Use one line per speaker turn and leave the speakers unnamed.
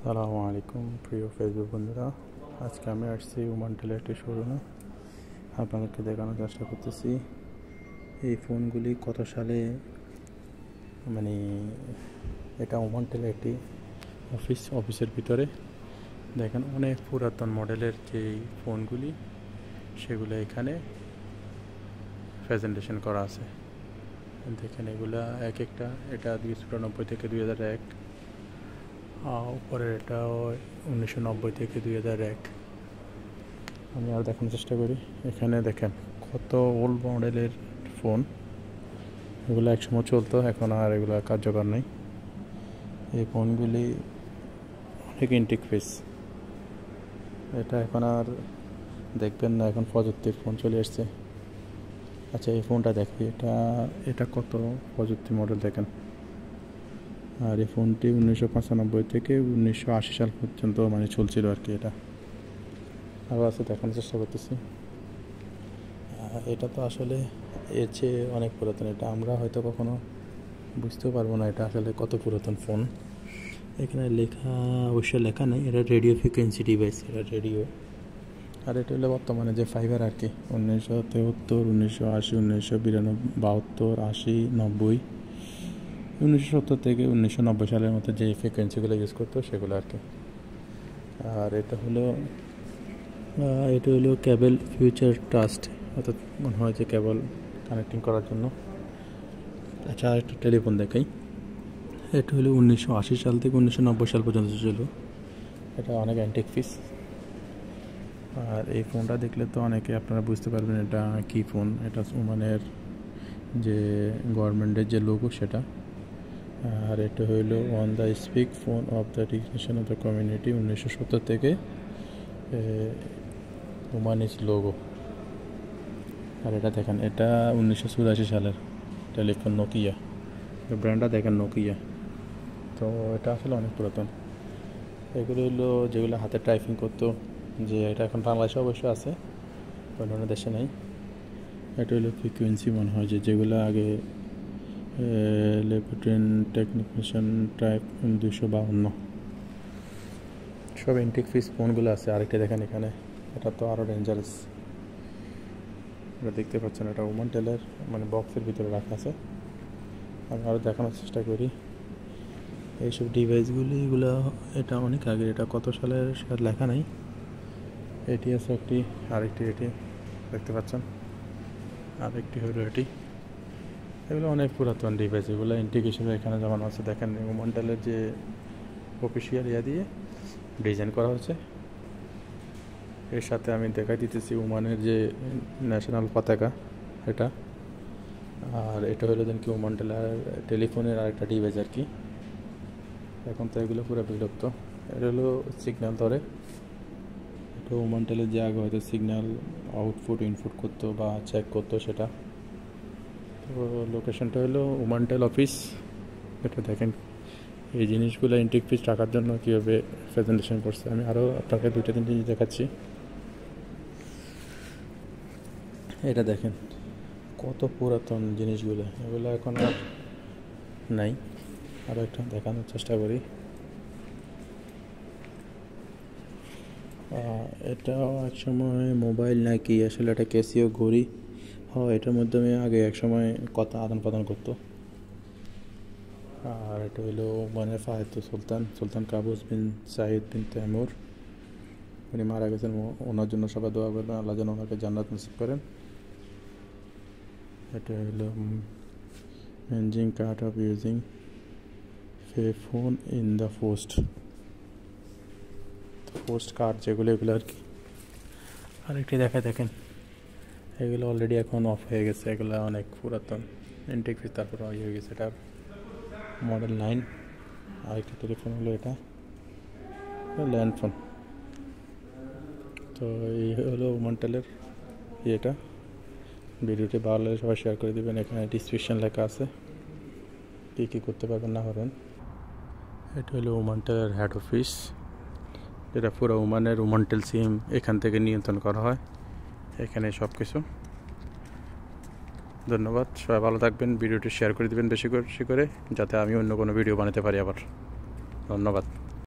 আসসালামু আলাইকুম প্রিয় ফেসবুক বন্ধুরা। আজকে আমি আসছি ওমানটেলের একটি শোরুমে। আপনাদেরকে দেখানোর চেষ্টা করতেছি এই ফোনগুলি কত সালে, মানে এটা ওমানটেলের একটি অফিসের ভিতরে দেখেন অনেক পুরাতন মডেলের যেই ফোনগুলি সেগুলো এখানে প্রেজেন্টেশন করা আছে। দেখেন এগুলা এক একটা, এটা 1999 থেকে 2001, উপরের এটাও 1990 থেকে 2001। আমি আর দেখানোর চেষ্টা করি। এখানে দেখেন কত ওল্ড মডেলের ফোন, এগুলো একসময় চলতো, এখন আর এগুলো কার্যকর নেই। এই ফোনগুলি অনেক ইন্টিক পিস, এটা এখন আর দেখবেন না, এখন প্রযুক্তির ফোন চলে এসছে। আচ্ছা, এই ফোনটা দেখি, এটা কত প্রযুক্তি মডেল দেখেন। আর এই ফোনটি 1995 থেকে 1980 সাল পর্যন্ত চলছিল আর কি। এটা আবার আছে, দেখানোর চেষ্টা করতেছি। এটা তো আসলে এর চেয়ে অনেক পুরাতন, এটা আমরা হয়তো কখনো বুঝতেও পারবো না এটা আসলে কত পুরাতন ফোন। এখানে অবশ্যই লেখা নেই, এটা রেডিও ফ্রিকোয়েন্সি ডিভাইস, এটা রেডিও। আর এটা হলো বর্তমানে যে ফাইবার আর কি, 1973, 1980, 1992, 80, 90, 1970 থেকে 1990 সালের মতো যে ফ্রিকোয়েন্সিগুলো ইউজ করতো সেগুলো আর কি। আর এটা হলো কেবল ফিউচার ট্রাস্ট, অর্থাৎ মনে হয় যে কেবল কানেক্টিং করার জন্য। আচ্ছা, একটা টেলিফোন দেখাই। এটা হলো 1980 সাল থেকে 1990 সাল পর্যন্ত ছিল। এটা অনেক অ্যান্টিক পিস। আর এই ফোনটা দেখলে তো অনেকে আপনারা বুঝতে পারবেন এটা কী ফোন। এটা ওমানের যে গভর্নমেন্টের যে লোগো সেটা। আর এটা হইল on the speak phone off the recognition of the community, 1970 থেকে ওমানিস লোগো। আর এটা দেখেন, এটা 1984 সালের টেলিফোন, নোকিয়া। ব্র্যান্ডটা দেখেন নোকিয়া। তো এটা আসলে অনেক পুরাতন। এগুলো হলো যেগুলো হাতে টাইপিং করতো, যে এটা এখন বাংলাদেশে অবশ্য আছে, অন্য দেশে নেই। এটা হলো ফ্রিকুয়েন্সি, মনে হয় যেগুলো আগে লেপুটেন টেকনিশিয়ান টাইপ 252, সব ইন্টিক পিস ফোনগুলো আছে। আরেকটা দেখেন এখানে, এটা তো আরও ডেঞ্জারাস। এটা দেখতে পাচ্ছেন, এটা ওমানটেলের বক্সের ভিতরে রাখা আছে। আমি আরও দেখানোর চেষ্টা করি এইসব ডিভাইসগুলি। এটা অনেক আগে, এটা কত সালের সেটা লেখা নেই। এটি আছে একটি, আরেকটি এটি দেখতে পাচ্ছেন, আরেকটি হলো এটি। এগুলো অনেক পুরাতন ডিভাইস, এগুলো ইন্টিক হিসেবে এখানে জমানো আছে। দেখেন ওমানটেলের যে অফিসিয়াল দিয়ে ডিজাইন করা হচ্ছে। এর সাথে আমি দেখাই দিতেছি ওমানের যে ন্যাশনাল পতাকা, এটা। আর এটা হলো কি ওমানটেলের টেলিফোনের আরেকটা ডিভাইস আর কি। এখন তো এগুলো পুরো বিলুপ্ত। এটা হলো সিগন্যাল ধরে। এটা ওমানটেলের যে আগে হয়তো সিগন্যাল আউটপুট ইনপুট করতো বা চেক করতো সেটা। তো লোকেশনটা হলো ওমানটেল অফিস। এটা দেখেন এই জিনিসগুলো ইন্টিক পিস রাখার জন্য কীভাবে প্রেজেন্টেশন করছে। আমি আরও আপনাকে 2-3 জিনিস দেখাচ্ছি। এটা দেখেন কত পুরাতন জিনিসগুলো, এগুলো এখন আর নাই। আরও একটা দেখানোর চেষ্টা করি। এটাও একসময় মোবাইল নাকি আসলে এটা ক্যাসিও ঘড়ি। এটার মাধ্যমে আগে একসময় কথা আদান প্রদান করতো। আর এটা হলো ওমানের ফাহেদ সুলতান কাবুস বিন সাইদ বিন তৈমুর, উনি মারা গেছেন। ওনার জন্য সবাই দোয়া করবেন, আল্লাহ যেন ওনাকে জান্নাত নসিব করেন। এটা হলো managing card of using pay phone in the post card যেগুলো, এগুলো আর কি। আরেকটি দেখেন এগুলো অলরেডি এখন অফ হয়ে গেছে, এগুলো অনেক পুরাতন ইন্টিক পিস। তারপর হয়ে গেছে, এটা মডেল 9। আরেকটা টেলিফোন হলো এটা ল্যান্ড ফোন। তো এই হলো ওমানটেলের এটা। ভিডিওটি ভালো লাগলে সবাই শেয়ার করে দেবেন। এখানে ডিসক্রিপশন লেখা আছে কী করতে পারবেন না পারবেন। এটা হলো ওমানটেলের হেড অফিস, যেটা পুরো ওমানটেল সিম এখান থেকে নিয়ন্ত্রণ করা হয়। এখানে সব কিছু। ধন্যবাদ, সবাই ভালো থাকবেন। ভিডিওটি শেয়ার করে দেবেন বেশি করে, যাতে আমি অন্য কোনো ভিডিও বানাতে পারি আবার। ধন্যবাদ।